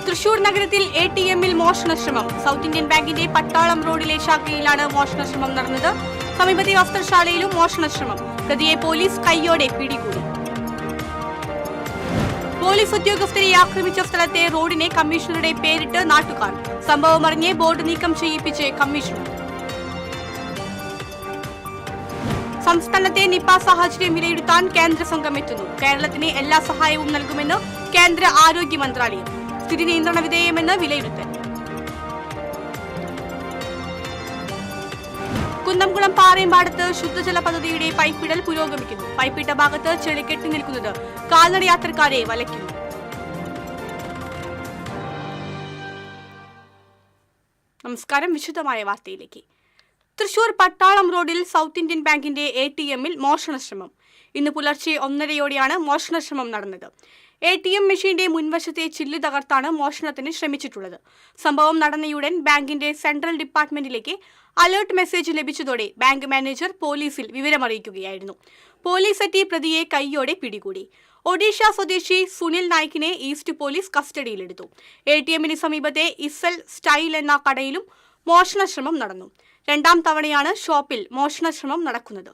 തൃശൂർ നഗരത്തിൽ ATMൽ മോഷണശ്രമം. South Indian ബാങ്കിന്റെ പട്ടാളം റോഡിലെ ശാഖയിലാണ് മോഷണശ്രമം നടന്നത്. സമീപത്തെ വസ്ത്രശാലയിലും മോഷണശ്രമം. പ്രതിയെ പോലീസ് കൈയോടെ പിടികൂടി. പോലീസ് ഉദ്യോഗസ്ഥരെ ആക്രമിച്ച സ്ഥലത്തെ റോഡിനെ കമ്മീഷണറുടെ പേരിട്ട് നാട്ടുകാർ. സംഭവം അറിഞ്ഞ് ബോർഡ് നീക്കം ചെയ്യിപ്പിച്ച് കമ്മീഷണർ. സംസ്ഥാനത്തെ നിപ സാഹചര്യം വിലയിരുത്താൻ കേന്ദ്ര സംഘം എത്തുന്നു. കേരളത്തിന് എല്ലാ സഹായവും നൽകുമെന്ന് കേന്ദ്ര ആരോഗ്യ മന്ത്രാലയം. സ്ഥിതി നിയന്ത്രണ വിധേയമെന്ന് വിലയിരുത്തൽ. കുന്നംകുളം പാറേമ്പാടത്ത് ശുദ്ധജല പദ്ധതിയുടെ പൈപ്പിടൽ പുരോഗമിക്കുന്നു. പൈപ്പിട്ട ഭാഗത്ത് ചെളി കെട്ടി നിൽക്കുന്നത് കാൽനട യാത്രക്കാരെ വലയ്ക്കുന്നു. നമസ്കാരം. വിശദമായ വാർത്തയിലേക്ക്. തൃശൂർ പട്ടാളം റോഡിൽ സൗത്ത് ഇന്ത്യൻ ബാങ്കിന്റെ ATMൽ മോഷണശ്രമം. ഇന്ന് പുലർച്ചെ 1:30യോടെയാണ് മോഷണശ്രമം നടന്നത്. ATM മെഷീന്റെ മുൻവശത്തെ ചില്ല് തകർത്താണ് മോഷണത്തിന് ശ്രമിച്ചിട്ടുള്ളത്. സംഭവം നടന്നയുടൻ ബാങ്കിന്റെ സെൻട്രൽ ഡിപ്പാർട്ട്മെന്റിലേക്ക് അലേർട്ട് മെസ്സേജ് ലഭിച്ചതോടെ ബാങ്ക് മാനേജർ പോലീസിൽ വിവരമറിയിക്കുകയായിരുന്നു. പോലീസ് എത്തി പ്രതിയെ കൈയോടെ പിടികൂടി. ഒഡീഷ സ്വദേശി സുനിൽ നായിക്കിനെ ഈസ്റ്റ് പോലീസ് കസ്റ്റഡിയിലെടുത്തു. ATMന് സമീപത്തെ ഇസൽ സ്റ്റൈൽ എന്ന കടയിലും മോഷണശ്രമം നടന്നു. രണ്ടാം തവണയാണ് ഷോപ്പിൽ മോഷണശ്രമം നടക്കുന്നത്.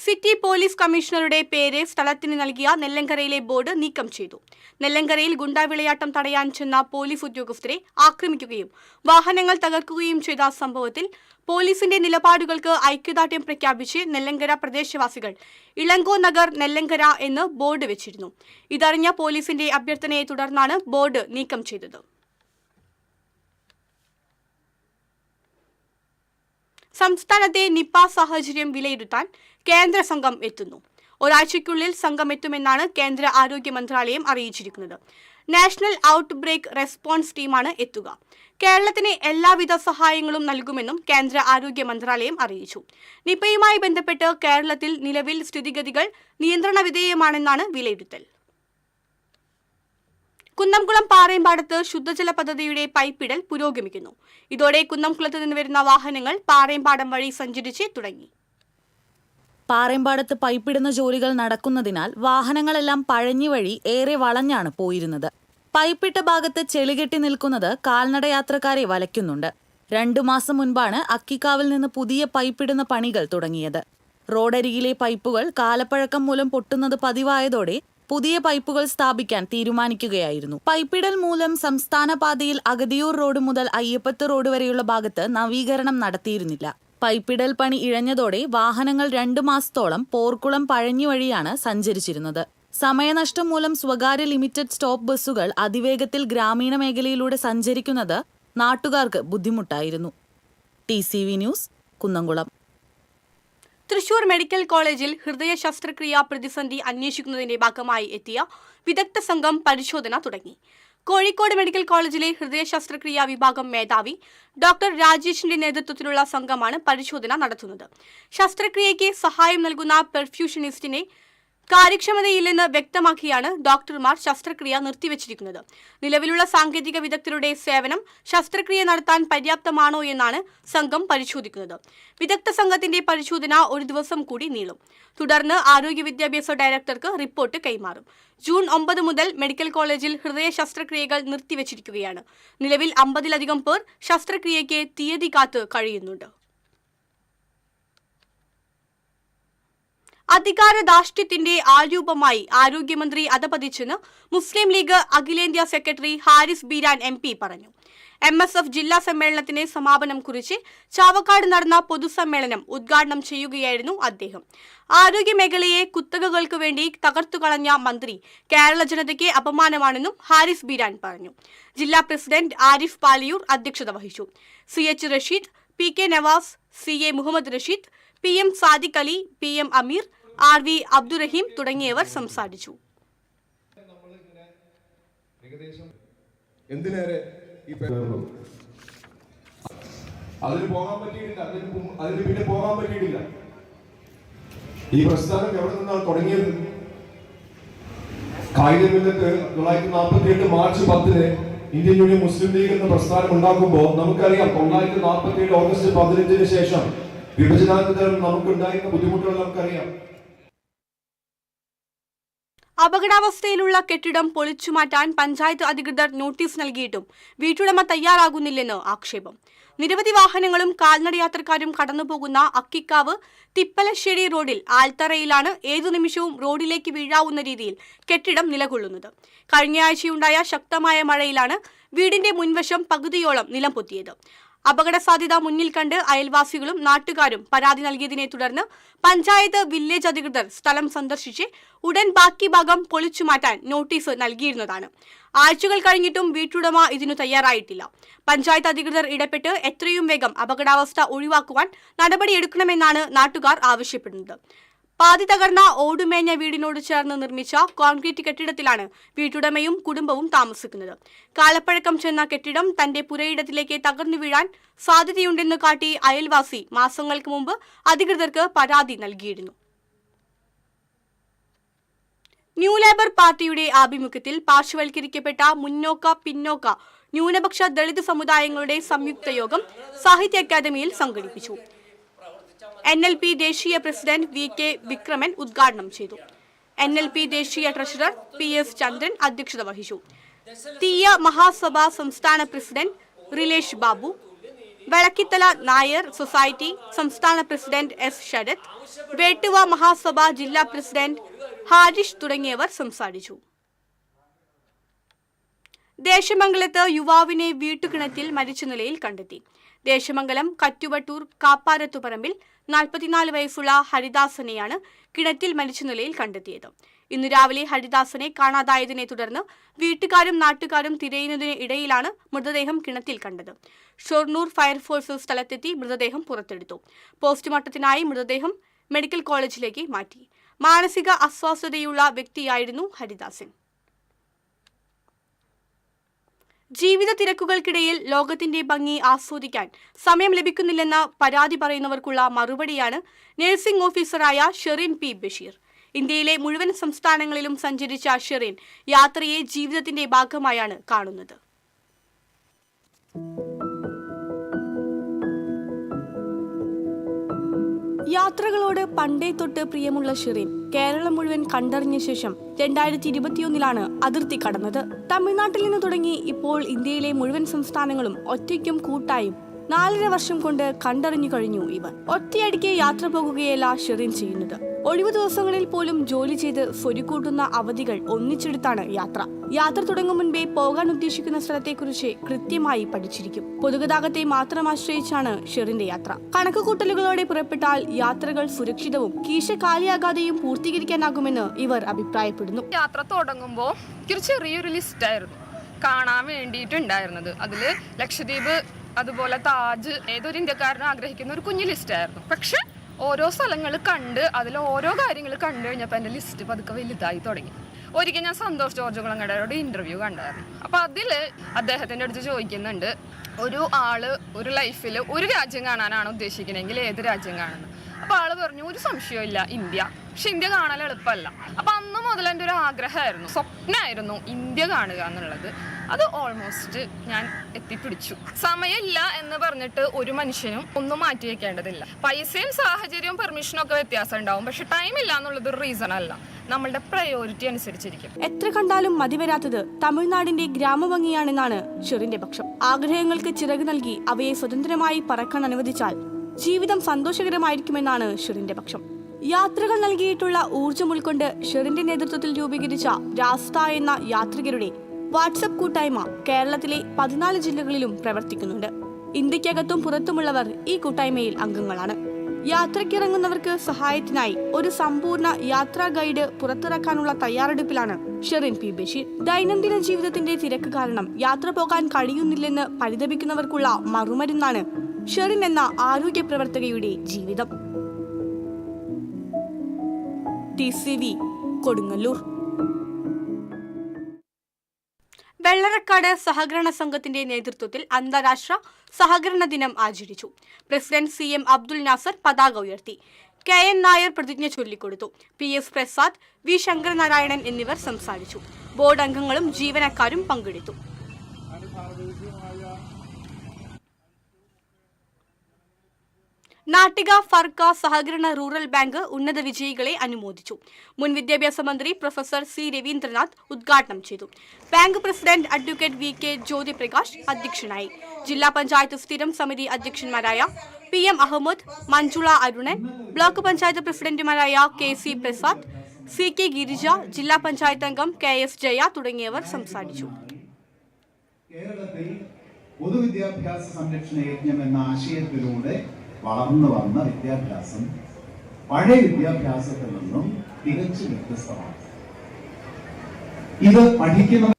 സിറ്റി പോലീസ് കമ്മീഷണറുടെ പേര് സ്ഥലത്തിന് നൽകിയ നെല്ലങ്കരയിലെ ബോർഡ് നീക്കം ചെയ്തു. നെല്ലങ്കരയിൽ ഗുണ്ടാവിളയാട്ടം തടയാൻ ചെന്ന പോലീസ് ഉദ്യോഗസ്ഥരെ ആക്രമിക്കുകയും വാഹനങ്ങൾ തകർക്കുകയും ചെയ്ത സംഭവത്തിൽ പോലീസിന്റെ നിലപാടുകൾക്ക് ഐക്യദാർഢ്യം പ്രഖ്യാപിച്ച് നെല്ലങ്കര പ്രദേശവാസികൾ ഇളങ്കോ നഗർ നെല്ലങ്കര എന്ന് ബോർഡ് വെച്ചിരുന്നു. ഇതറിഞ്ഞ പോലീസിന്റെ അഭ്യർത്ഥനയെ തുടർന്നാണ് ബോർഡ് നീക്കം ചെയ്തത്. സംസ്ഥാനത്തെ നിപ സാഹചര്യം വിലയിരുത്താൻ കേന്ദ്ര സംഘം എത്തുന്നു. ഒരാഴ്ചയ്ക്കുള്ളിൽ സംഘം എത്തുമെന്നാണ് കേന്ദ്ര ആരോഗ്യ മന്ത്രാലയം അറിയിച്ചിരിക്കുന്നത്. നാഷണൽ ഔട്ട് ബ്രേക്ക് റെസ്പോൺസ് ടീമാണ് എത്തുക. കേരളത്തിന് എല്ലാവിധ സഹായങ്ങളും നൽകുമെന്നും കേന്ദ്ര ആരോഗ്യ മന്ത്രാലയം അറിയിച്ചു. നിപയുമായി ബന്ധപ്പെട്ട് കേരളത്തിൽ നിലവിൽ സ്ഥിതിഗതികൾ നിയന്ത്രണ വിധേയമാണെന്നാണ് വിലയിരുത്തൽ. കുന്നംകുളം പാറേമ്പാടത്ത് ശുദ്ധജല പദ്ധതിയുടെ പൈപ്പിടൽ പുരോഗമിക്കുന്നു. ഇതോടെ കുന്നംകുളത്ത് നിന്ന് വരുന്ന വാഹനങ്ങൾ പാറേമ്പാടം വഴി സഞ്ചരിച്ച് തുടങ്ങി. പാറേമ്പാടത്ത് പൈപ്പിടുന്ന ജോലികൾ നടക്കുന്നതിനാൽ വാഹനങ്ങളെല്ലാം പഴഞ്ഞി വഴി ഏറെ വളഞ്ഞാണ് പോയിരുന്നത്. പൈപ്പിട്ട ഭാഗത്ത് ചെളികെട്ടി നിൽക്കുന്നത് കാൽനട യാത്രക്കാരെ വലയ്ക്കുന്നുണ്ട്. 2 മാസം മുൻപാണ് അക്കിക്കാവിൽ നിന്ന് പുതിയ പൈപ്പിടുന്ന പണികൾ തുടങ്ങിയത്. റോഡരികിലെ പൈപ്പുകൾ കാലപ്പഴക്കം മൂലം പൊട്ടുന്നത് പതിവായതോടെ പുതിയ പൈപ്പുകൾ സ്ഥാപിക്കാൻ തീരുമാനിക്കുകയായിരുന്നു. പൈപ്പിടൽ മൂലം സംസ്ഥാന പാതയിൽ അഗതിയൂർ റോഡ് മുതൽ അയ്യപ്പത്ത് റോഡ് വരെയുള്ള ഭാഗത്ത് നവീകരണം നടത്തിയിരുന്നില്ല. പൈപ്പിടൽ പണി ഇഴഞ്ഞതോടെ വാഹനങ്ങൾ 2 മാസത്തോളം പോർക്കുളം പഴഞ്ഞി വഴിയാണ് സഞ്ചരിച്ചിരുന്നത്. സമയനഷ്ടം മൂലം സ്വകാര്യ ലിമിറ്റഡ് സ്റ്റോപ്പ് ബസ്സുകൾ അതിവേഗത്തിൽ ഗ്രാമീണ മേഖലയിലൂടെ സഞ്ചരിക്കുന്നത് നാട്ടുകാർക്ക് ബുദ്ധിമുട്ടായിരുന്നു. TCV news, Kunnamkulam. Thrissur medical കോളേജിൽ ഹൃദയ ശസ്ത്രക്രിയാ പ്രതിസന്ധി അന്വേഷിക്കുന്നതിന്റെ ഭാഗമായി എത്തിയ വിദഗ്ധ സംഘം പരിശോധന തുടങ്ങി. കോഴിക്കോട് മെഡിക്കൽ കോളേജിലെ ഹൃദയ ശസ്ത്രക്രിയാ വിഭാഗം മേധാവി ഡോക്ടർ രാജേഷിന്റെ നേതൃത്വത്തിലുള്ള സംഘമാണ് പരിശോധന നടത്തുന്നത്. ശസ്ത്രക്രിയയ്ക്ക് സഹായം നൽകുന്ന പെർഫ്യൂഷനിസ്റ്റിനെ കാര്യക്ഷമതയില്ലെന്ന് വ്യക്തമാക്കിയാണ് ഡോക്ടർമാർ ശസ്ത്രക്രിയ നിർത്തിവച്ചിരിക്കുന്നത്. നിലവിലുള്ള സാങ്കേതിക വിദഗ്ധരുടെ സേവനം ശസ്ത്രക്രിയ നടത്താൻ പര്യാപ്തമാണോ എന്നാണ് സംഘം പരിശോധിക്കുന്നത്. വിദഗ്ധ സംഘത്തിന്റെ പരിശോധന 1 ദിവസം കൂടി നീളും. തുടർന്ന് ആരോഗ്യ വിദ്യാഭ്യാസ ഡയറക്ടർക്ക് റിപ്പോർട്ട് കൈമാറും. ജൂൺ 9 മുതൽ മെഡിക്കൽ കോളേജിൽ ഹൃദയ ശസ്ത്രക്രിയകൾ നിർത്തിവച്ചിരിക്കുകയാണ്. നിലവിൽ 50-ലധികം പേർ ശസ്ത്രക്രിയയ്ക്ക് തീയതി കാത്ത് കഴിയുന്നുണ്ട്. അധികാരധാർഷ്ട്യത്തിന്റെ ആരൂപമായി ആരോഗ്യമന്ത്രി അധപതിച്ചെന്ന് മുസ്ലിം ലീഗ് അഖിലേന്ത്യാ സെക്രട്ടറി ഹാരിസ് ബീരാൻ MP പറഞ്ഞു. MSF ജില്ലാ സമ്മേളനത്തിന് സമാപനം കുറിച്ച് ചാവക്കാട് നടന്ന പൊതുസമ്മേളനം ഉദ്ഘാടനം ചെയ്യുകയായിരുന്നു അദ്ദേഹം. ആരോഗ്യമേഖലയെ കുത്തകകൾക്ക് വേണ്ടി തകർത്തുകളഞ്ഞ മന്ത്രി കേരള ജനതയ്ക്ക് അപമാനമാണെന്നും ഹാരിസ് ബീരാൻ പറഞ്ഞു. ജില്ലാ പ്രസിഡന്റ് ആരിഫ് പാലിയൂർ അധ്യക്ഷത വഹിച്ചു. CH Rasheed, PK Nawaz, CA Muhammad Rasheed, PM Sadiq Ali, PM അമീർ, RV അബ്ദുറഹീം തുടങ്ങിയവർ സംസാരിച്ചു. ഈ പ്രസ്ഥാനം എവിടെ നിന്നാണ് തുടങ്ങിയത്? കായിക രംഗത്ത് 1948 മാർച്ച് 10 ഇന്ത്യൻ യൂണിയൻ മുസ്ലിം ലീഗ് എന്ന പ്രസ്ഥാനം ഉണ്ടാക്കുമ്പോൾ നമുക്കറിയാം 1947 ഓഗസ്റ്റ് 15 ശേഷം വിഭജനാനന്തരം നമുക്കുണ്ടായിരുന്ന ബുദ്ധിമുട്ടുകൾ നമുക്കറിയാം. അപകടാവസ്ഥയിലുള്ള കെട്ടിടം പൊളിച്ചുമാറ്റാൻ പഞ്ചായത്ത് അധികൃതർ നോട്ടീസ് നൽകിയിട്ടും വീട്ടുടമ തയ്യാറാകുന്നില്ലെന്ന് ആക്ഷേപം. നിരവധി വാഹനങ്ങളും കാൽനടയാത്രക്കാരും കടന്നുപോകുന്ന അക്കിക്കാവ് തിപ്പലശ്ശേരി റോഡിൽ ആൽത്തറയിലാണ് ഏതു നിമിഷവും റോഡിലേക്ക് വീഴാവുന്ന രീതിയിൽ കെട്ടിടം നിലകൊള്ളുന്നത്. കഴിഞ്ഞയാഴ്ചയുണ്ടായ ശക്തമായ മഴയിലാണ് വീടിന്റെ മുൻവശം പകുതിയോളം നിലം പൊത്തിയത്. അപകട സാധ്യത മുന്നിൽ കണ്ട് അയൽവാസികളും നാട്ടുകാരും പരാതി നൽകിയതിനെ തുടർന്ന് പഞ്ചായത്ത് വില്ലേജ് അധികൃതർ സ്ഥലം സന്ദർശിച്ച് ഉടൻ ബാക്കി ഭാഗം പൊളിച്ചുമാറ്റാൻ നോട്ടീസ് നൽകിയിരുന്നതാണ്. ആഴ്ചകൾ കഴിഞ്ഞിട്ടും വീട്ടുടമ ഇതിനു തയ്യാറായിട്ടില്ല. പഞ്ചായത്ത് അധികൃതർ ഇടപെട്ട് എത്രയും വേഗം അപകടാവസ്ഥ ഒഴിവാക്കുവാൻ നടപടിയെടുക്കണമെന്നാണ് നാട്ടുകാർ ആവശ്യപ്പെടുന്നത്. പാതി തകർന്ന ഓടുമേഞ്ഞ വീടിനോട് ചേർന്ന് നിർമ്മിച്ച കോൺക്രീറ്റ് കെട്ടിടത്തിലാണ് വീട്ടുടമയും കുടുംബവും താമസിക്കുന്നത്. കാലപ്പഴക്കം ചെന്ന കെട്ടിടം തന്റെ പുരയിടത്തിലേക്ക് തകർന്നു വീഴാൻ സാധ്യതയുണ്ടെന്ന് കാട്ടി അയൽവാസി മാസങ്ങൾക്ക് മുമ്പ് അധികൃതർക്ക് പരാതി നൽകിയിരുന്നു. ന്യൂ ലേബർ പാർട്ടിയുടെ ആഭിമുഖ്യത്തിൽ പാർശ്വവൽക്കരിക്കപ്പെട്ട മുന്നോക്ക പിന്നോക്ക ന്യൂനപക്ഷ ദളിത് സമുദായങ്ങളുടെ സംയുക്ത യോഗം സാഹിത്യ അക്കാദമിയിൽ സംഘടിപ്പിച്ചു. NLP ദേശീയ പ്രസിഡന്റ് VK വിക്രമൻ ഉദ്ഘാടനം ചെയ്തു. NLP ദേശീയ ട്രഷറർ PS ചന്ദ്രൻ അധ്യക്ഷത വഹിച്ചു. തീയ മഹാസഭ സംസ്ഥാന പ്രസിഡന്റ് റിലേഷ് ബാബു, വെളക്കിത്തല നായർ സൊസൈറ്റി സംസ്ഥാന പ്രസിഡന്റ് S ശരത്, വേട്ടുവ മഹാസഭ ജില്ലാ പ്രസിഡന്റ് ഹാരിഷ് തുടങ്ങിയവർ സംസാരിച്ചു. ദേശമംഗലത്ത് യുവാവിനെ വീട്ടുകിണറ്റിൽ മരിച്ച നിലയിൽ കണ്ടെത്തി. ദേശമംഗലം കറ്റുവട്ടൂർ കാപ്പാരത്തുപറമ്പിൽ 44 വയസ്സുള്ള ഹരിദാസനെയാണ് കിണറ്റിൽ മരിച്ച നിലയിൽ കണ്ടെത്തിയത്. ഇന്ന് രാവിലെ ഹരിദാസനെ കാണാതായതിനെ തുടർന്ന് വീട്ടുകാരും നാട്ടുകാരും തിരയുന്നതിന് ഇടയിലാണ് മൃതദേഹം കിണറ്റിൽ കണ്ടത്. ഷൊർണൂർ ഫയർഫോഴ്സ് സ്ഥലത്തെത്തി മൃതദേഹം പുറത്തെടുത്തു. പോസ്റ്റ്മോർട്ടത്തിനായി മൃതദേഹം മെഡിക്കൽ കോളേജിലേക്ക് മാറ്റി. മാനസിക അസ്വസ്ഥതയുള്ള വ്യക്തിയായിരുന്നു ഹരിദാസൻ. ജീവിത തിരക്കുകൾക്കിടയിൽ ലോകത്തിന്റെ ഭംഗി ആസ്വദിക്കാൻ സമയം ലഭിക്കുന്നില്ലെന്ന പരാതി പറയുന്നവർക്കുള്ള മറുപടിയാണ് നഴ്സിംഗ് ഓഫീസറായ ഷെറിൻ P. ബഷീർ. ഇന്ത്യയിലെ മുഴുവൻ സംസ്ഥാനങ്ങളിലും സഞ്ചരിച്ച ഷെറിൻ യാത്രയെ ജീവിതത്തിന്റെ ഭാഗമായാണ് കാണുന്നത്. യാത്രകളോട് പണ്ടേ തൊട്ട് പ്രിയമുള്ള ഷെറിൻ കേരളം മുഴുവൻ കണ്ടറിഞ്ഞ ശേഷം 2021 അതിർത്തി കടന്നത്. തമിഴ്നാട്ടിൽ നിന്ന് തുടങ്ങി ഇപ്പോൾ ഇന്ത്യയിലെ മുഴുവൻ സംസ്ഥാനങ്ങളും ഒറ്റയ്ക്കും കൂട്ടായും 4.5 വർഷം കൊണ്ട് കണ്ടറിഞ്ഞു കഴിഞ്ഞു ഇവർ. ഒറ്റയടിക്ക് യാത്ര പോകുകയല്ല ഷെറിൻ ചെയ്യുന്നത്. ഒഴിവു ദിവസങ്ങളിൽ പോലും ജോലി ചെയ്ത് സ്വരുക്കൂട്ടുന്ന അവധികൾ ഒന്നിച്ചെടുത്താണ് യാത്ര. യാത്ര തുടങ്ങും മുൻപേ പോകാൻ ഉദ്ദേശിക്കുന്ന സ്ഥലത്തെക്കുറിച്ച് കൃത്യമായി പഠിച്ചിരിക്കും. പൊതുഗതാഗത്തെ മാത്രം ആശ്രയിച്ചാണ് ഷെറിന്റെ യാത്ര. കണക്കുകൂട്ടലുകളോടെ പുറപ്പെട്ടാൽ യാത്രകൾ സുരക്ഷിതവും കീശ കാലിയാകാതെയും പൂർത്തീകരിക്കാനാകുമെന്ന് ഇവർ അഭിപ്രായപ്പെടുന്നു. യാത്ര തുടങ്ങുമ്പോൾ ഒരു ചെറിയൊരു ലിസ്റ്റായിരുന്നു കാണാൻ വേണ്ടിയിട്ടുണ്ടായിരുന്നത്. അതില് ലക്ഷദ്വീപ്, അതുപോലെ താജ്, ഏതൊരു ഇന്ത്യക്കാരനും ആഗ്രഹിക്കുന്ന ഒരു കുഞ്ഞു ലിസ്റ്റായിരുന്നു. പക്ഷെ ഓരോ സ്ഥലങ്ങൾ കണ്ട് അതിൽ ഓരോ കാര്യങ്ങൾ കണ്ടു കഴിഞ്ഞപ്പോൾ എൻ്റെ ലിസ്റ്റ് പതുക്കെ വലുതായി തുടങ്ങി. ഒരിക്കൽ ഞാൻ സന്തോഷ് ജോർജ് കുളങ്ങരയുടെ ഇന്റർവ്യൂ കണ്ടായിരുന്നു. അപ്പോൾ അതിൽ അദ്ദേഹത്തിൻ്റെ അടുത്ത് ചോദിക്കുന്നുണ്ട്, ഒരു ആള് ഒരു ലൈഫിൽ ഒരു രാജ്യം കാണാനാണ് ഉദ്ദേശിക്കുന്നതെങ്കിൽ ഏത് രാജ്യം കാണുന്നത്? അപ്പോൾ ആള് പറഞ്ഞു, ഒരു സംശയമില്ല ഇന്ത്യ. പക്ഷെ ഇന്ത്യ കാണാൻ എളുപ്പമല്ല. അപ്പം അന്ന് മുതൽ എൻ്റെ ഒരു ആഗ്രഹമായിരുന്നു, സ്വപ്നമായിരുന്നു ഇന്ത്യ കാണുക എന്നുള്ളത്. അത് ഓൾമോസ്റ്റ് ഞാൻ എത്തിപ്പിടിച്ചു. സമയമില്ല എന്ന് പറഞ്ഞിട്ട് ഒരു മനുഷ്യനും ഒന്നും മാറ്റി വെക്കേണ്ടതില്ല. പൈസയും സാഹചര്യവും പെർമിഷനും ഒക്കെ വ്യത്യാസം ഉണ്ടാവും. പക്ഷെ ടൈം ഇല്ല എന്നുള്ളത് ഒരു റീസൺ അല്ല, നമ്മളുടെ പ്രയോറിറ്റി അനുസരിച്ചിരിക്കും. എത്ര കണ്ടാലും മതിവരാത്തത് തമിഴ്നാടിന്റെ ഗ്രാമഭംഗിയാണെന്നാണ് ഷെറിന്റെ പക്ഷം. ആഗ്രഹങ്ങൾക്ക് ചിറക് നൽകി അവയെ സ്വതന്ത്രമായി പറക്കാൻ അനുവദിച്ചാൽ ജീവിതം സന്തോഷകരമായിരിക്കുമെന്നാണ് ഷെറിന്റെ പക്ഷം. യാത്രകൾ നൽകിയിട്ടുള്ള ഊർജ്ജം ഉൾക്കൊണ്ട് ഷെറിന്റെ നേതൃത്വത്തിൽ രൂപീകരിച്ച രാസ്ത എന്ന യാത്രികരുടെ വാട്സപ്പ് കൂട്ടായ്മ കേരളത്തിലെ 14 ജില്ലകളിലും പ്രവർത്തിക്കുന്നുണ്ട്. ഇന്ത്യക്കകത്തും പുറത്തുമുള്ളവർ ഈ കൂട്ടായ്മയിൽ അംഗങ്ങളാണ്. യാത്രയ്ക്കിറങ്ങുന്നവർക്ക് സഹായത്തിനായി ഒരു സമ്പൂർണ്ണ യാത്രാ ഗൈഡ് പുറത്തിറക്കാനുള്ള തയ്യാറെടുപ്പിലാണ് ഷെറിൻ P. ബഷീർ. ദൈനംദിന ജീവിതത്തിന്റെ തിരക്ക് കാരണം യാത്ര പോകാൻ കഴിയുന്നില്ലെന്ന് പരിതപിക്കുന്നവർക്കുള്ള മറുമരുന്നാണ് ഷെറിൻ എന്ന ആരോഗ്യ പ്രവർത്തകയുടെ ജീവിതം. TCV കൊടുങ്ങല്ലൂർ. വെള്ളറക്കാട് സഹകരണ സംഘത്തിന്റെ നേതൃത്വത്തിൽ അന്താരാഷ്ട്ര സഹകരണ ദിനം ആചരിച്ചു. പ്രസിഡന്റ് CM അബ്ദുൽ നാസർ പതാക ഉയർത്തി. KN നായർ പ്രതിജ്ഞ ചൊല്ലിക്കൊടുത്തു. PS പ്രസാദ്, V ശങ്കരനാരായണൻ എന്നിവർ സംസാരിച്ചു. ബോർഡ് അംഗങ്ങളും ജീവനക്കാരും പങ്കെടുത്തു. നാട്ടിക ഫർക്ക സഹകരണ റൂറൽ ബാങ്ക് ഉന്നത വിജയികളെ അനുമോദിച്ചു. മുൻ വിദ്യാഭ്യാസ മന്ത്രി പ്രൊഫസർ സി രവീന്ദ്രനാഥ് ഉദ്ഘാടനം ചെയ്തു. Bank president advocate V K Jyothiprakash അധ്യക്ഷനായി. ജില്ലാ പഞ്ചായത്ത് സ്ഥിരം സമിതി അധ്യക്ഷന്മാരായ PM അഹമ്മദ്, മഞ്ജുള അരുണൻ, ബ്ലോക്ക് പഞ്ചായത്ത് പ്രസിഡന്റുമാരായ KC പ്രസാദ്, CK ഗിരിജ, ജില്ലാ പഞ്ചായത്ത് അംഗം KS ജയ തുടങ്ങിയവർ സംസാരിച്ചു. കേരളത്തിൽ പൊതുവിദ്യാഭ്യാസ സംരക്ഷണ യജ്ഞം എന്ന ആശയത്തിലൂടെ വളർന്നു വന്ന വിദ്യാഭ്യാസം പഴയ വിദ്യാഭ്യാസത്തിൽ നിന്നും തികച്ചും വ്യത്യസ്തമാണ്. ഇത് പഠിക്കുന്ന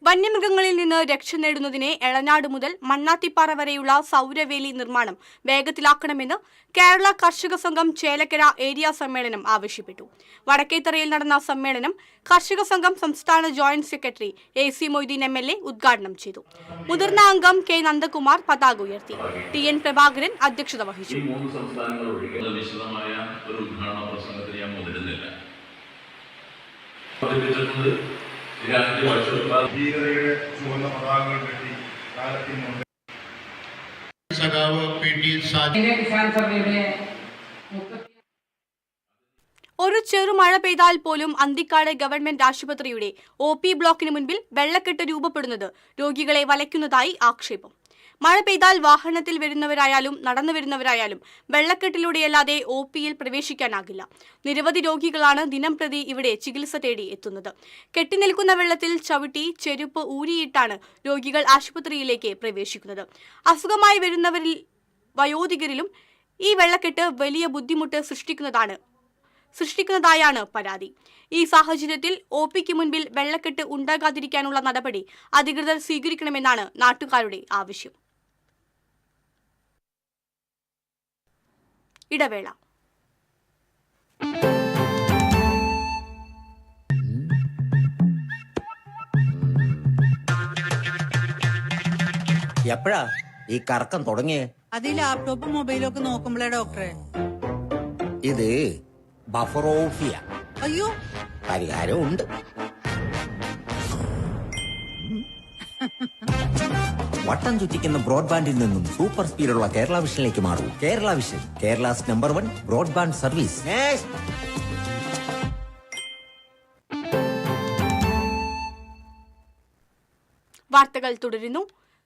വന്യമൃഗങ്ങളിൽ നിന്ന് രക്ഷ നേടുന്നതിന് എളനാട് മുതൽ മണ്ണാത്തിപ്പാറ വരെയുള്ള സൗരവേലി നിർമ്മാണം വേഗത്തിലാക്കണമെന്ന് കേരള കർഷക സംഘം ചേലക്കര ഏരിയ സമ്മേളനം ആവശ്യപ്പെട്ടു. വടക്കേത്തറയിൽ നടന്ന സമ്മേളനം കർഷക സംഘം സംസ്ഥാന joint secretary AC Moideen MLA ഉദ്ഘാടനം ചെയ്തു. മുതിർന്ന അംഗം K നന്ദകുമാർ പതാക ഉയർത്തി. TN പ്രഭാകരൻ അധ്യക്ഷത വഹിച്ചു. ഒരു ചെറുമഴ പെയ്താൽ പോലും അന്തിക്കാട് ഗവൺമെന്റ് ആശുപത്രിയുടെ OP ബ്ലോക്കിന് മുൻപിൽ വെള്ളക്കെട്ട് രൂപപ്പെടുന്നത് രോഗികളെ വലയ്ക്കുന്നതായി ആക്ഷേപം. മഴ പെയ്താൽ വാഹനത്തിൽ വരുന്നവരായാലും നടന്നു വരുന്നവരായാലും വെള്ളക്കെട്ടിലൂടെയല്ലാതെ OPയിൽ പ്രവേശിക്കാനാകില്ല. നിരവധി രോഗികളാണ് ദിനംപ്രതി ഇവിടെ ചികിത്സ തേടി എത്തുന്നത്. കെട്ടിനിൽക്കുന്ന വെള്ളത്തിൽ ചവിട്ടി ചെരുപ്പ് ഊരിയിട്ടാണ് രോഗികൾ ആശുപത്രിയിലേക്ക് പ്രവേശിക്കുന്നത്. അസുഖമായി വരുന്നവരിൽ വയോധികരിലും ഈ വെള്ളക്കെട്ട് വലിയ ബുദ്ധിമുട്ട് സൃഷ്ടിക്കുന്നതായാണ് പരാതി. ഈ സാഹചര്യത്തിൽ OPക്ക് മുൻപിൽ വെള്ളക്കെട്ട് ഉണ്ടാകാതിരിക്കാനുള്ള നടപടി അധികൃതർ സ്വീകരിക്കണമെന്നാണ് നാട്ടുകാരുടെ ആവശ്യം. ഇടവേള. എപ്പോഴാ ഈ കറക്കം തുടങ്ങിയേ? അത് ഈ ലാപ്ടോപ്പും മൊബൈലും ഒക്കെ നോക്കുമ്പോഴേ ഡോക്ടറെ. ഇത് ബഫറോഫിയ. അയ്യോ, പരിഹാരം ഉണ്ട്. വട്ടം ചുറ്റിക്കുന്ന ബ്രോഡ്ബാൻഡിൽ നിന്നും സൂപ്പർ സ്പീഡുള്ള കേരള വിഷനിലേക്ക് മാറൂ. Kerala Vision, Kerala's number 1 broadband service. വാർത്തകൾ തുടരുന്നു.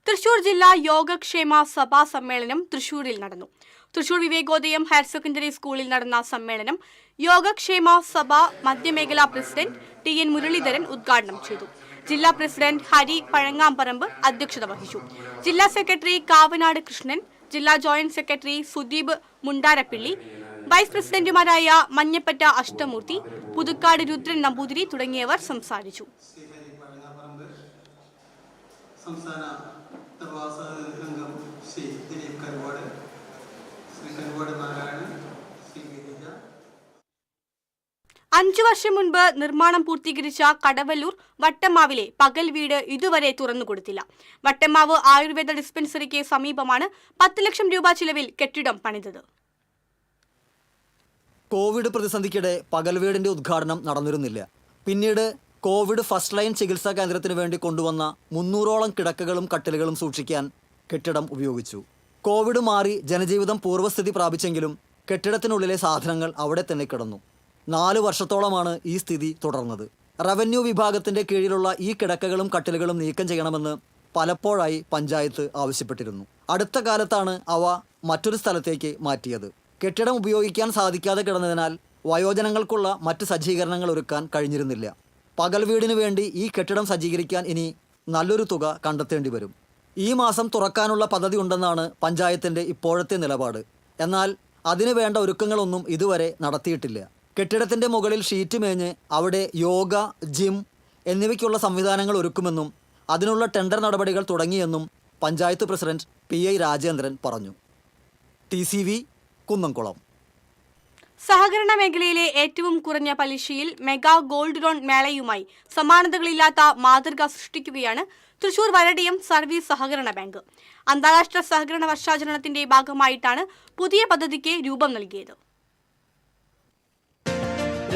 തൃശൂർ ജില്ലാ യോഗക്ഷേമ സഭാ സമ്മേളനം തൃശൂരിൽ നടന്നു. തൃശൂർ വിവേകോദയം ഹയർ സെക്കൻഡറി സ്കൂളിൽ നടന്ന സമ്മേളനം യോഗക്ഷേമ സഭ മധ്യമേഖലാ പ്രസിഡന്റ് TN മുരളീധരൻ ഉദ്ഘാടനം ചെയ്തു. ജില്ലാ പ്രസിഡന്റ് ഹരി പഴങ്ങാമ്പറമ്പ് അധ്യക്ഷത വഹിച്ചു. ജില്ലാ സെക്രട്ടറി കാവനാട് കൃഷ്ണൻ, ജില്ലാ joint secretary Sudeep Mundarappilly, vice പ്രസിഡന്റുമാരായ മഞ്ഞപ്പറ്റ അഷ്ടമൂർത്തി, പുതുക്കാട് രുദ്രൻ നമ്പൂതിരി തുടങ്ങിയവർ സംസാരിച്ചു. സംസ്ഥാന നിർവാഹക അംഗം ശ്രീ ദിലീപ് കരുവാട്, ശ്രീ കരുവാട് നാരായണൻ, ശ്രീ ഗിരിജ. 5 വർഷം മുൻപ് നിർമ്മാണം പൂർത്തീകരിച്ച കടവല്ലൂർ വട്ടമ്മാവിലെ പകൽ വീട് ഇതുവരെ തുറന്നുകൊടുത്തില്ല. വട്ടമ്മാവ് ആയുർവേദ ഡിസ്പെൻസറിക്ക് സമീപമാണ് 10 ലക്ഷം രൂപ ചിലവിൽ കെട്ടിടം പണിതത്. കോവിഡ് പ്രതിസന്ധിക്കിടെ പകൽ വീടിന്റെ ഉദ്ഘാടനം നടന്നിരുന്നില്ല. പിന്നീട് കോവിഡ് ഫസ്റ്റ് ലൈൻ ചികിത്സാ കേന്ദ്രത്തിന് വേണ്ടി കൊണ്ടുവന്ന 300ഓളം കിടക്കകളും കട്ടിലുകളും സൂക്ഷിക്കാൻ കെട്ടിടം ഉപയോഗിച്ചു. കോവിഡ് മാറി ജനജീവിതം പൂർവ്വസ്ഥിതി പ്രാപിച്ചെങ്കിലും കെട്ടിടത്തിനുള്ളിലെ സാധനങ്ങൾ അവിടെ തന്നെ കിടന്നു. 4 വർഷത്തോളമാണ് ഈ സ്ഥിതി തുടർന്നത്. റവന്യൂ വിഭാഗത്തിന്റെ കീഴിലുള്ള ഈ കിടക്കകളും കട്ടിലുകളും നീക്കം ചെയ്യണമെന്ന് പലപ്പോഴായി പഞ്ചായത്ത് ആവശ്യപ്പെട്ടിരുന്നു. അടുത്ത കാലത്താണ് അവ മറ്റൊരു സ്ഥലത്തേക്ക് മാറ്റിയത്. കെട്ടിടം ഉപയോഗിക്കാൻ സാധിക്കാതെ കിടന്നതിനാൽ വയോജനങ്ങൾക്കുള്ള മറ്റ് സജ്ജീകരണങ്ങൾ ഒരുക്കാൻ കഴിഞ്ഞിരുന്നില്ല. പകൽ വീടിന് വേണ്ടി ഈ കെട്ടിടം സജ്ജീകരിക്കാൻ ഇനി നല്ലൊരു തുക കണ്ടെത്തേണ്ടി വരും. ഈ മാസം തുറക്കാനുള്ള പദ്ധതി ഉണ്ടെന്നാണ് പഞ്ചായത്തിൻ്റെ ഇപ്പോഴത്തെ നിലപാട്. എന്നാൽ അതിനു വേണ്ട ഒരുക്കങ്ങളൊന്നും ഇതുവരെ നടത്തിയിട്ടില്ല. കെട്ടിടത്തിൻ്റെ മുകളിൽ ഷീറ്റ് മേഞ്ഞ് അവിടെ യോഗ, ജിം എന്നിവയ്ക്കുള്ള സംവിധാനങ്ങൾ ഒരുക്കുമെന്നും അതിനുള്ള ടെൻഡർ നടപടികൾ തുടങ്ങിയെന്നും പഞ്ചായത്ത് പ്രസിഡന്റ് PI രാജേന്ദ്രൻ പറഞ്ഞു. TCV കുന്നംകുളം. സഹകരണ മേഖലയിലെ ഏറ്റവും കുറഞ്ഞ പലിശയിൽ മെഗാ ഗോൾഡ് ലോൺ മേളയുമായി സമാനതകളില്ലാത്ത മാതൃക സൃഷ്ടിക്കുകയാണ് തൃശൂർ വരടിയം സർവീസ് സഹകരണ ബാങ്ക്. അന്താരാഷ്ട്ര സഹകരണ വർഷാചരണത്തിന്റെ ഭാഗമായിട്ടാണ് പുതിയ പദ്ധതിക്ക് രൂപം നൽകിയത്.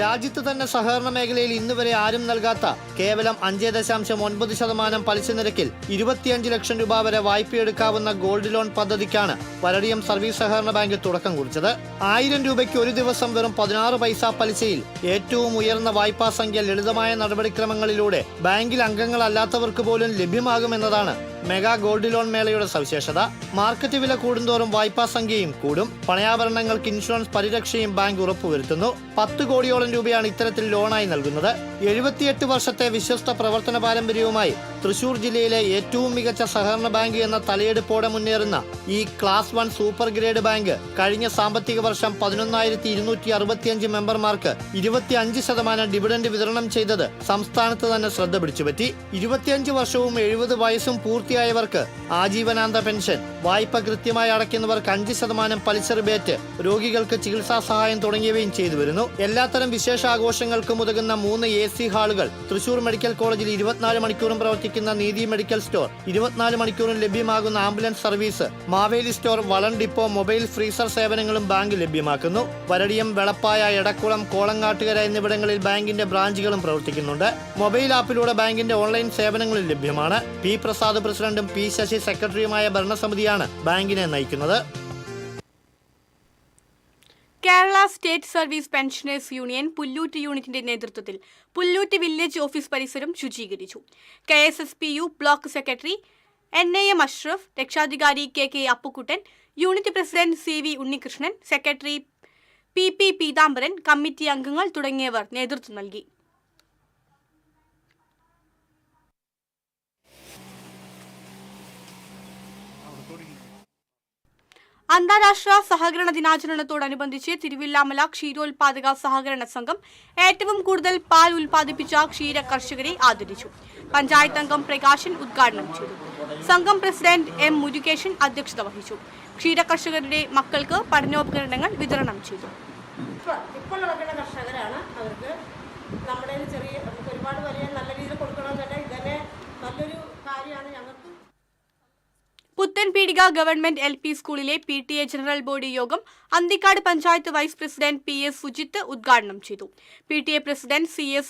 രാജ്യത്ത് തന്നെ സഹകരണ മേഖലയിൽ ഇന്നുവരെ ആരും നൽകാത്ത കേവലം 5.9% പലിശ നിരക്കിൽ 25 ലക്ഷം രൂപ വരെ വായ്പയെടുക്കാവുന്ന ഗോൾഡ് ലോൺ പദ്ധതിക്കാണ് വരടിയം സർവീസ് സഹകരണ ബാങ്ക് തുടക്കം കുറിച്ചത്. 1000 രൂപയ്ക്ക് ഒരു ദിവസം വെറും 16 പൈസ പലിശയിൽ ഏറ്റവും ഉയർന്ന വായ്പാ സംഖ്യ ലളിതമായ നടപടിക്രമങ്ങളിലൂടെ ബാങ്കിൽ അംഗങ്ങളല്ലാത്തവർക്ക് പോലും ലഭ്യമാകുമെന്നതാണ് മെഗാ ഗോൾഡ് ലോൺ മേളയുടെ സവിശേഷത. മാർക്കറ്റ് വില കൂടുന്തോറും വായ്പാ സംഖ്യയും കൂടും. പണയാഭരണങ്ങൾക്ക് ഇൻഷുറൻസ് പരിരക്ഷയും ബാങ്ക് ഉറപ്പുവരുത്തുന്നു. 10 കോടിയോളം രൂപയാണ് ഇത്തരത്തിൽ ലോണായി നൽകുന്നത്. 78 വർഷത്തെ വിശ്വസ്ത പ്രവർത്തന പാരമ്പര്യവുമായി തൃശൂർ ജില്ലയിലെ ഏറ്റവും മികച്ച സഹകരണ ബാങ്ക് എന്ന തലയെടുപ്പോടെ മുന്നേറുന്ന ഈ ക്ലാസ് 1 സൂപ്പർ ഗ്രേഡ് ബാങ്ക് കഴിഞ്ഞ സാമ്പത്തിക വർഷം 11,265 മെമ്പർമാർക്ക് 25% ഡിവിഡന്റ് വിതരണം ചെയ്തത് സംസ്ഥാനത്ത് തന്നെ ശ്രദ്ധ പിടിച്ചുപറ്റി. 25 വർഷവും 70 വയസ്സും പൂർത്തിയായവർക്ക് ആജീവനാന്ത പെൻഷൻ, വായ്പ കൃത്യമായി അടയ്ക്കുന്നവർക്ക് 5% പലിശ റിബേറ്റ്, രോഗികൾക്ക് ചികിത്സാ സഹായം തുടങ്ങിയവയും ചെയ്തു വരുന്നു. എല്ലാത്തരം വിശേഷാഘോഷങ്ങൾക്കും ഉതകുന്ന 3 AC ഹാളുകൾ, തൃശൂർ മെഡിക്കൽ കോളേജിൽ 24 മണിക്കൂറും പ്രവർത്തിക്കുന്ന നീതി മെഡിക്കൽ സ്റ്റോർ, 24 മണിക്കൂറും ലഭ്യമാകുന്ന ആംബുലൻസ് സർവീസ്, മാവേലി സ്റ്റോർ, വളൺ ഡിപ്പോ, മൊബൈൽ ഫ്രീസർ സേവനങ്ങളും ബാങ്ക് ലഭ്യമാക്കുന്നു. വരടിയം, വെളപ്പായ, എടക്കുളം, കോളങ്ങാട്ടുകര എന്നിവിടങ്ങളിൽ ബാങ്കിന്റെ ബ്രാഞ്ചുകളും പ്രവർത്തിക്കുന്നുണ്ട്. മൊബൈൽ ആപ്പിലൂടെ ബാങ്കിന്റെ ഓൺലൈൻ സേവനങ്ങളും ലഭ്യമാണ്. പി പ്രസാദ് പ്രസിഡന്റും പി ശശി സെക്രട്ടറിയുമായ ഭരണസമിതിയാണ് ബാങ്കിനെ നയിക്കുന്നത്. Kerala state service pensioners union Pullut യൂണിറ്റിന്റെ നേതൃത്വത്തിൽ പുല്ലൂറ്റ് വില്ലേജ് ഓഫീസ് പരിസരം ശുചീകരിച്ചു. KSSPU block secretary NAM Ashraf, രക്ഷാധികാരി KK Appukuttan, unit president CV Unnikrishnan, secretary PP Peethambaran, committee അംഗങ്ങൾ തുടങ്ങിയവർ നേതൃത്വം നൽകി. അന്താരാഷ്ട്ര സഹകരണ ദിനാചരണത്തോടനുബന്ധിച്ച് തിരുവില്ലാമല ക്ഷീരോത്പാദക സഹകരണ സംഘം ഏറ്റവും കൂടുതൽ പാൽ ഉൽപ്പാദിപ്പിച്ച ക്ഷീര കർഷകരെ ആദരിച്ചു. പഞ്ചായത്ത് അംഗം പ്രകാശൻ ഉദ്ഘാടനം ചെയ്തു. സംഘം പ്രസിഡന്റ് M മുരുകേശൻ അധ്യക്ഷത വഹിച്ചു. ക്ഷീര കർഷകരുടെ മക്കൾക്ക് പഠനോപകരണങ്ങൾ വിതരണം ചെയ്തു. ഇപ്പോൾ നടക്കുന്ന കർഷകരാണ്. അവർക്ക് നമ്മുടെ ചെറിയ ഒരുപാട് വലിയ നല്ല രീതിയിൽ കൊടുക്കണമെന്നുണ്ട്. ഇതന്നെ നല്ലൊരു കാര്യമാണ് ഞങ്ങൾക്ക്. പുത്തൻപീടിക ഗവൺമെന്റ് LP സ്കൂളിലെ PTA ജനറൽ ബോഡി യോഗം Anthikkad panchayat vice president PS Sujith ഉദ്ഘാടനം ചെയ്തു. PTA പ്രസിഡന്റ് CS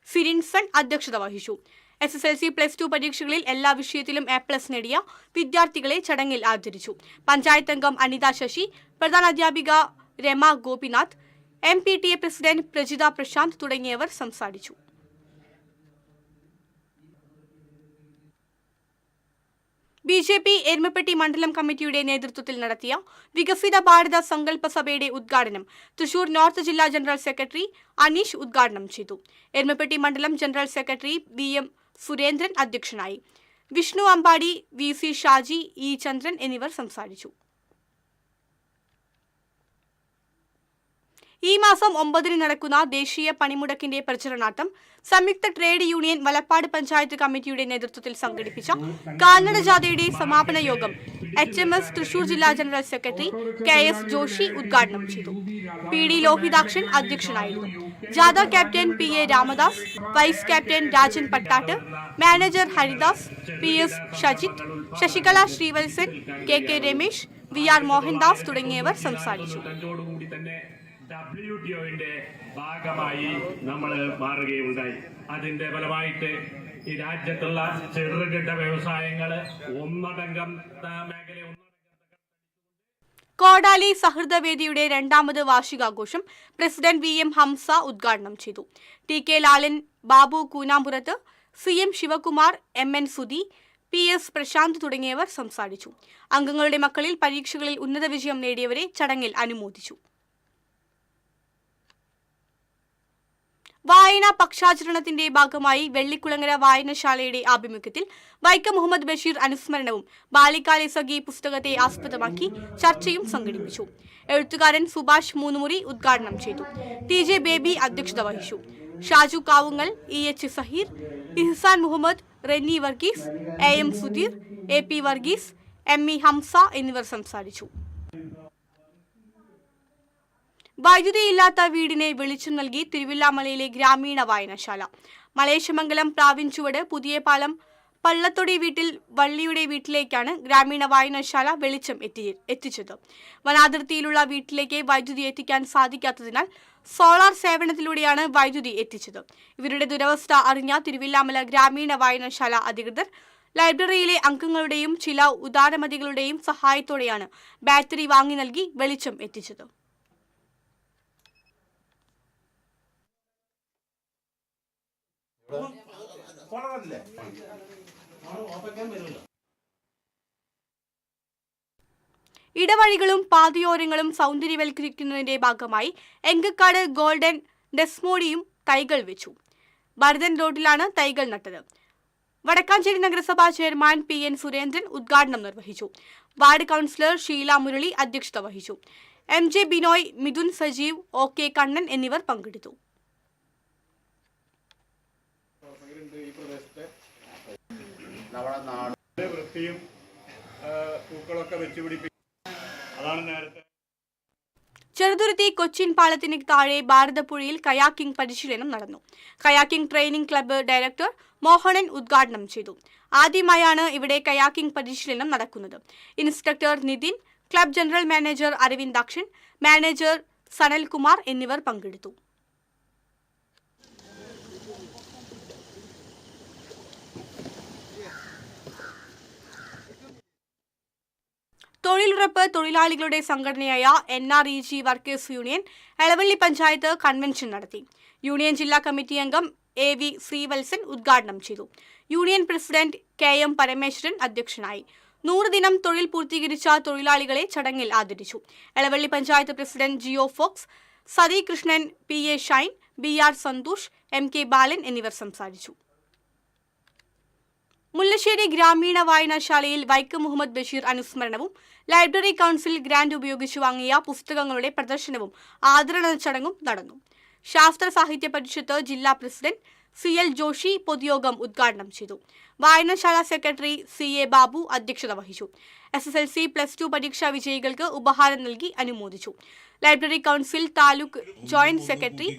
സിരിൻസൺ അധ്യക്ഷത വഹിച്ചു. SSLC+2 പരീക്ഷകളിൽ എല്ലാ വിഷയത്തിലും A+ നേടിയ വിദ്യാർത്ഥികളെ ചടങ്ങിൽ ആദരിച്ചു. പഞ്ചായത്ത് അംഗം അനിത ശശി, പ്രധാനാധ്യാപിക രമ ഗോപിനാഥ്, MPTA പ്രസിഡന്റ് പ്രജിത പ്രശാന്ത് തുടങ്ങിയവർ സംസാരിച്ചു. BJP എരുമപ്പെട്ടി മണ്ഡലം കമ്മിറ്റിയുടെ നേതൃത്വത്തിൽ നടത്തിയ വികസിത ഭാരത സങ്കല്പ സഭയുടെ ഉദ്ഘാടനം തൃശൂർ നോർത്ത് ജില്ലാ ജനറൽ സെക്രട്ടറി അനീഷ് ഉദ്ഘാടനം ചെയ്തു. എരുമപ്പെട്ടി മണ്ഡലം ജനറൽ സെക്രട്ടറി VM സുരേന്ദ്രൻ അധ്യക്ഷനായി. വിഷ്ണു അമ്പാടി, VC ഷാജി, E ചന്ദ്രൻ എന്നിവർ സംസാരിച്ചു. ഈ മാസം 9 നടക്കുന്ന ദേശീയ പണിമുടക്കിന്റെ പ്രചരണാർത്ഥം സംയുക്ത ട്രേഡ് യൂണിയൻ വലപ്പാട് പഞ്ചായത്ത് കമ്മിറ്റിയുടെ നേതൃത്വത്തിൽ സംഘടിപ്പിച്ച കാൽനട ജാഥയുടെ സമാപന യോഗം HMS തൃശൂർ ജില്ലാ ജനറൽ സെക്രട്ടറി KS ജോഷി ഉദ്ഘാടനം ചെയ്തു. PD ലോഹിതാക്ഷൻ അധ്യക്ഷനായിരുന്നു. ജാഥ captain PA Ramadas, vice captain Rajan Pattat, manager Haridas, PS Shajith, Sasikala Srivalsan, KK Ramesh, VR Mohandas തുടങ്ങിയവർ സംസാരിച്ചു. WTOയുടെ ഭാഗമായി നമ്മൾ മാറുകയുണ്ടായി. അതിന്റെ ഫലമായിട്ട് ഈ രാജ്യത്തുള്ള ചെറുകിട വ്യവസായങ്ങൾ ഒന്നടങ്കം മേഖല കോടാലി സഹൃദവേദിയുടെ 2ാമത് വാർഷികാഘോഷം പ്രസിഡന്റ് VM ഹംസ ഉദ്ഘാടനം ചെയ്തു. TK Lalan, Babu കൂനാമ്പുറത്ത്, CM Shivakumar, MN Sudhi, PS Prashant തുടങ്ങിയവർ സംസാരിച്ചു. അംഗങ്ങളുടെ മക്കളിൽ പരീക്ഷകളിൽ ഉന്നത വിജയം നേടിയവരെ ചടങ്ങിൽ അനുമോദിച്ചു. വായനാ പക്ഷാചരണത്തിന്റെ ഭാഗമായി വെള്ളിക്കുളങ്ങര വായനശാലയുടെ ആഭിമുഖ്യത്തിൽ വൈക്കം മുഹമ്മദ് ബഷീർ അനുസ്മരണവും ബാലിക്കാലെ സഖി പുസ്തകത്തെ ആസ്പദമാക്കി ചർച്ചയും സംഘടിപ്പിച്ചു. എഴുത്തുകാരൻ സുഭാഷ് മൂന്നുമുറി ഉദ്ഘാടനം ചെയ്തു. TJ ബേബി അധ്യക്ഷത വഹിച്ചു. Shaju Kavungal, EH Zaheer, Ihsan Muhammad, Renny Varghese, AM Sudheer, AP Varghese, ME Hamza എന്നിവർ സംസാരിച്ചു. വൈദ്യുതിയില്ലാത്ത വീടിനെ വെളിച്ചം നൽകി തിരുവില്ലാമലയിലെ ഗ്രാമീണ വായനശാല. മലേശമംഗലം പ്രാവിൻചുവട് പുതിയ പാലം പള്ളത്തൊടി വീട്ടിൽ വള്ളിയുടെ വീട്ടിലേക്കാണ് ഗ്രാമീണ വായനശാല വെളിച്ചം എത്തിച്ചത്. വനാതിർത്തിയിലുള്ള വീട്ടിലേക്ക് വൈദ്യുതി എത്തിക്കാൻ സാധിക്കാത്തതിനാൽ സോളാർ സേവനത്തിലൂടെയാണ് വൈദ്യുതി എത്തിച്ചത്. ഇവരുടെ ദുരവസ്ഥ അറിഞ്ഞ തിരുവില്ലാമല ഗ്രാമീണ വായനശാല അധികൃതർ ലൈബ്രറിയിലെ അംഗങ്ങളുടെയും ചില ഉദാരമതികളുടെയും സഹായത്തോടെയാണ് ബാറ്ററി വാങ്ങി നൽകി വെളിച്ചം എത്തിച്ചത്. ഇടവഴികളും പാതയോരങ്ങളും സൗന്ദര്യവൽക്കരിക്കുന്നതിന്റെ ഭാഗമായി എങ്കക്കാട് ഗോൾഡൻ ഡെസ്മോഡിയും തൈകൾ വെച്ചു. ഭരതൻ റോഡിലാണ് തൈകൾ നട്ടത്. വടക്കാഞ്ചേരി നഗരസഭാ ചെയർമാൻ PN സുരേന്ദ്രൻ ഉദ്ഘാടനം നിർവഹിച്ചു. വാർഡ് കൗൺസിലർ ഷീല മുരളി അധ്യക്ഷത വഹിച്ചു. MJ ബിനോയ്, മിഥുൻ സജീവ്, OK കണ്ണൻ എന്നിവർ പങ്കെടുത്തു. ചെറുതുരുത്തി കൊച്ചിൻ പാലത്തിന് താഴെ ഭാരതപ്പുഴയിൽ കയാക്കിംഗ് പരിശീലനം നടന്നു. Kayaking training club director Mohanan ഉദ്ഘാടനം ചെയ്തു. ആദ്യമായാണ് ഇവിടെ കയാക്കിംഗ് പരിശീലനം നടക്കുന്നത്. Instructor Nithin, club general manager Aravindakshan, manager Sanalkumar എന്നിവർ പങ്കെടുത്തു. തൊഴിലുറപ്പ് തൊഴിലാളികളുടെ സംഘടനയായ NREG workers union Elavally panchayat convention നടത്തി. യൂണിയൻ ജില്ലാ കമ്മിറ്റി അംഗം AV ശ്രീവത്സൻ ഉദ്ഘാടനം ചെയ്തു. യൂണിയൻ പ്രസിഡന്റ് KM പരമേശ്വരൻ അധ്യക്ഷനായി. 100 ദിനം തൊഴിൽ പൂർത്തീകരിച്ച തൊഴിലാളികളെ ചടങ്ങിൽ ആദരിച്ചു. Elavally panchayat president Jiyo Fox, Sathi Krishnan, PA Shine, BR Santhosh, MK Balan എന്നിവർ സംസാരിച്ചു. മുല്ലശ്ശേരി ഗ്രാമീണ വായനശാലയിൽ വൈക്കം മുഹമ്മദ് ബഷീർ അനുസ്മരണവും ലൈബ്രറി കൗൺസിൽ ഗ്രാന്റ് ഉപയോഗിച്ചു വാങ്ങിയ പുസ്തകങ്ങളുടെ പ്രദർശനവും ആദരണ ചടങ്ങും നടന്നു. ശാസ്ത്ര സാഹിത്യ പരിഷത്ത് ജില്ലാ പ്രസിഡന്റ് CL ജോഷി പൊതുയോഗം ഉദ്ഘാടനം ചെയ്തു. വായനശാല സെക്രട്ടറി CA ബാബു അധ്യക്ഷത വഹിച്ചു. SSLC +2 പരീക്ഷാ വിജയികൾക്ക് ഉപഹാരം നൽകി അനുമോദിച്ചു. Library council taluk joint secretary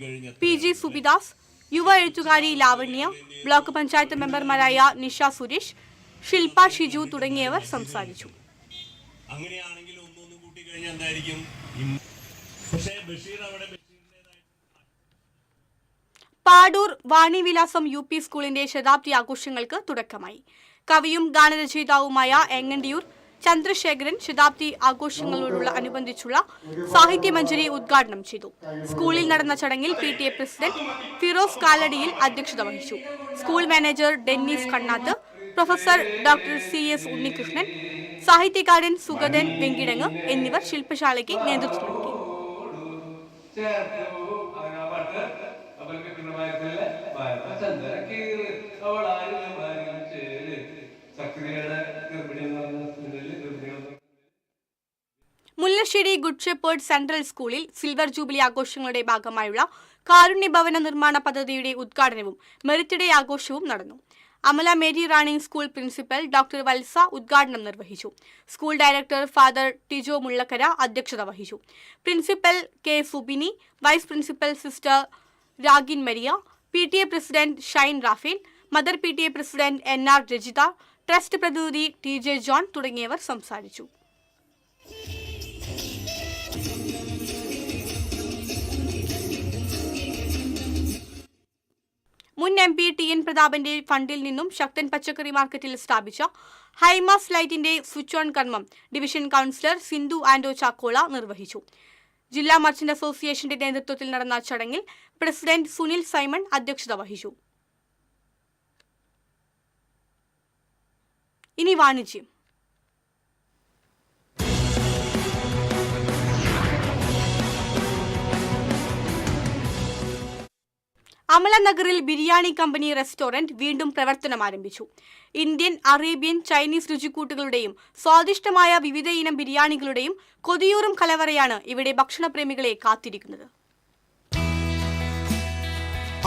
PG Subidas, യുവ എഴുത്തുകാരി ലാവണ്യ, ബ്ലോക്ക് പഞ്ചായത്ത് മെമ്പർമാരായ നിഷ സുരേഷ്, ശില്പ ഷിജു തുടങ്ങിയവർ സംസാരിച്ചു. പാടൂർ വാണിവിലാസം UP സ്കൂളിന്റെ ശതാബ്ദി ആഘോഷങ്ങൾക്ക് തുടക്കമായി. കവിയും ഗാനരചയിതാവുമായ എങ്ങണ്ടിയൂർ ചന്ദ്രശേഖരൻ ശതാബ്ദി ആഘോഷങ്ങളോടുള്ള അനുബന്ധിച്ചുള്ള സാഹിത്യമഞ്ജരി ഉദ്ഘാടനം ചെയ്തു. സ്കൂളിൽ നടന്ന ചടങ്ങിൽ PTA പ്രസിഡന്റ് ഫിറോസ് കാലടിയിൽ അധ്യക്ഷത വഹിച്ചു. School manager Dennis Kannath, professor doctor CS Unnikrishnan, സാഹിത്യകാരൻ സുഗതൻ വെങ്കിടങ്ങ് എന്നിവർ ശില്പശാലയ്ക്ക് നേതൃത്വം നൽകി. മുല്ലശ്ശേരി ഗുഡ് ഷെപ്പേർഡ് സെൻട്രൽ സ്കൂളിൽ സിൽവർ ജൂബിലി ആഘോഷങ്ങളുടെ ഭാഗമായുള്ള കാരുണ്യ ഭവന നിർമ്മാണ പദ്ധതിയുടെ ഉദ്ഘാടനവും മെറിറ്റ് ഡേ ആഘോഷവും നടന്നു. Amala Mary Rani school principal doctor Valsa ഉദ്ഘാടനം നിർവഹിച്ചു. School director father Tijo Mullakkara അധ്യക്ഷത വഹിച്ചു. Principal K Subini, vice principal sister Ragin Maria, PTA president Shine Raphael, mother PTA president NR Rajitha, trust പ്രതിനിധി TJ ജോൺ തുടങ്ങിയവർ സംസാരിച്ചു. മുൻ MP TN പ്രതാപന്റെ ഫണ്ടിൽ നിന്നും ശക്തൻ പച്ചക്കറി മാർക്കറ്റിൽ സ്ഥാപിച്ച ഹൈമാസ് ലൈറ്റിന്റെ സ്വിച്ച് ഓൺ കർമ്മം ഡിവിഷൻ കൗൺസിലർ സിന്ധു ആൻഡോ ചാക്കോള നിർവഹിച്ചു. ജില്ലാ മർച്ചന്റ് അസോസിയേഷന്റെ നേതൃത്വത്തിൽ നടന്ന ചടങ്ങിൽ പ്രസിഡന്റ് സുനിൽ സൈമൺ അധ്യക്ഷത വഹിച്ചു. ഇനി വാണിജ്യം. അമലനഗറിൽ ബിരിയാണി കമ്പനി റെസ്റ്റോറന്റ് വീണ്ടും പ്രവർത്തനം ആരംഭിച്ചു. ഇന്ത്യൻ, അറേബ്യൻ, ചൈനീസ് രുചിക്കൂട്ടുകളുടെയും സ്വാദിഷ്ടമായ വിവിധ ഇനം ബിരിയാണികളുടെയും കൊതിയൂറും കലവറയാണ് ഇവിടെ ഭക്ഷണപ്രേമികളെ കാത്തിരിക്കുന്നത്.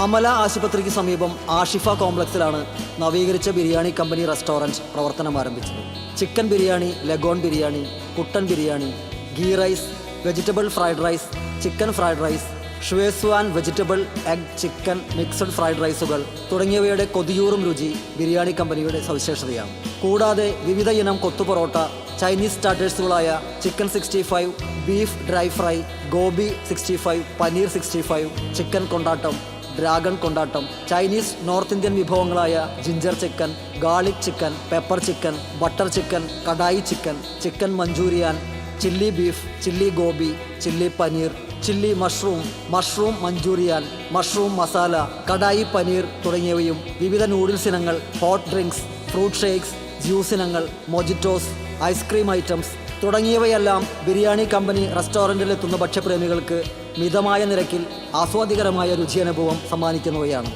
അമല ആശുപത്രിക്ക് സമീപം ആഷിഫ കോംപ്ലക്സിലാണ് നവീകരിച്ച ബിരിയാണി കമ്പനി റെസ്റ്റോറന്റ് പ്രവർത്തനം ആരംഭിച്ചത്. ചിക്കൻ ബിരിയാണി, ലഗോൺ ബിരിയാണി, കുട്ടൻ biryani, ghee rice, vegetable fried rice, chicken fried rice, Schezwan vegetable, egg, chicken, mixed fried റൈസുകൾ തുടങ്ങിയവയുടെ കൊതിയൂറും രുചി ബിരിയാണി കമ്പനിയുടെ സവിശേഷതയാണ്. കൂടാതെ വിവിധ ഇനം കൊത്തുപൊറോട്ട, ചൈനീസ് സ്റ്റാർട്ടേഴ്സുകളായ chicken 65, beef dry fry, gobi 65, paneer 65, chicken കൊണ്ടാട്ടം, ഡ്രാഗൺ കൊണ്ടാട്ടം, ചൈനീസ് നോർത്ത് ഇന്ത്യൻ വിഭവങ്ങളായ ginger chicken, garlic chicken, pepper chicken, butter chicken, kadai chicken, chicken Manchurian, chilli beef, chilli gobi, chilli paneer, chilli mushroom, mushroom Manchurian, mushroom masala, kadai paneer തുടങ്ങിയവയും വിവിധ നൂഡിൽസ് ഇനങ്ങൾ, hot drinks, fruit shakes, juice ഇനങ്ങൾ, mojitos, ice cream items തുടങ്ങിയവയെല്ലാം biryani company റെസ്റ്റോറൻറ്റിലെത്തുന്ന ഭക്ഷ്യപ്രേമികൾക്ക് മിതമായ നിരക്കിൽ ആസ്വാദികരമായ രുചിയനുഭവം സമ്മാനിക്കുന്നവയാണ്.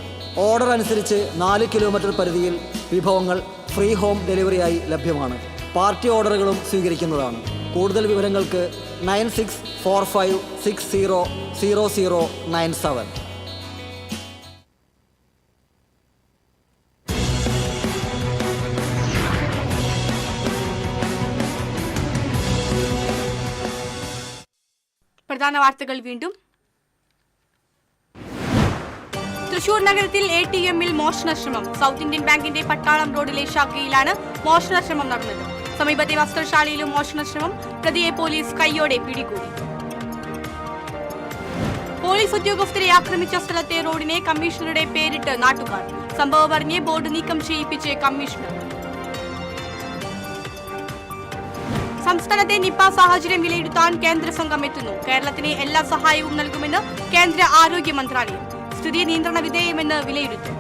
Order അനുസരിച്ച് 4 kilometre പരിധിയിൽ വിഭവങ്ങൾ ഫ്രീ ഹോം ഡെലിവറിയായി ലഭ്യമാണ്. പാർട്ടി ഓർഡറുകളും സ്വീകരിക്കുന്നതാണ്. കൂടുതൽ വിവരങ്ങൾക്ക് 9645600097. പ്രധാന വാർത്തകൾ വീണ്ടും. തൃശൂർ നഗരത്തിൽ ATMൽ മോഷണശ്രമം. സൗത്ത് ഇന്ത്യൻ ബാങ്കിന്റെ പട്ടാളം റോഡിലെ ശാഖയിലാണ് മോഷണശ്രമം നടന്നത്. സമീപത്തെ വസ്ത്രശാലയിലും മോഷണശ്രമം. പ്രതിയെ പോലീസ് കൈയോടെ പിടികൂടി. പോലീസ് ഉദ്യോഗസ്ഥരെ ആക്രമിച്ച സ്ഥലത്തെ റോഡിനെ കമ്മീഷണറുടെ പേരിട്ട് നാട്ടുകാർ. സംഭവം അറിഞ്ഞ് ബോർഡ് നീക്കം ചെയ്യിപ്പിച്ച് കമ്മീഷണർ. സംസ്ഥാനത്തെ നിപ സാഹചര്യം വിലയിരുത്താൻ കേന്ദ്ര സംഘം എത്തുന്നു. കേരളത്തിന് എല്ലാ സഹായവും നൽകുമെന്ന് കേന്ദ്ര ആരോഗ്യ മന്ത്രാലയം. സ്ഥിതി നിയന്ത്രണ വിധേയമെന്ന് വിലയിരുത്തും.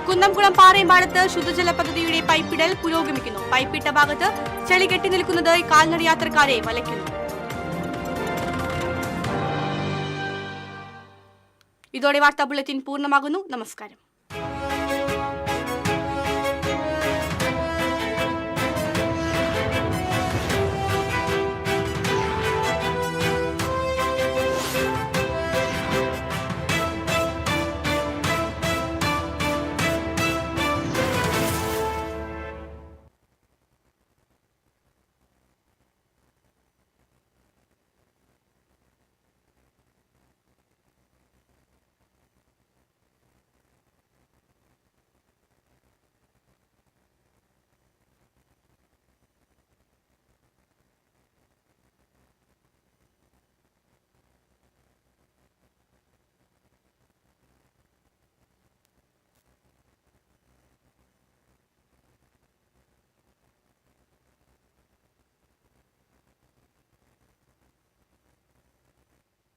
കുന്നംകുളം പാറേമ്പാടത്ത് ശുദ്ധജല പദ്ധതിയുടെ പൈപ്പിടൽ പുരോഗമിക്കുന്നു. പൈപ്പിട്ട ഭാഗത്ത് ചെളി കെട്ടി നിൽക്കുന്നത് കാൽനട യാത്രക്കാരെ വലയ്ക്കുന്നു. ഇതോടെ വാർത്താ ബുള്ളറ്റിൻ പൂർണ്ണമാകുന്നു. നമസ്കാരം.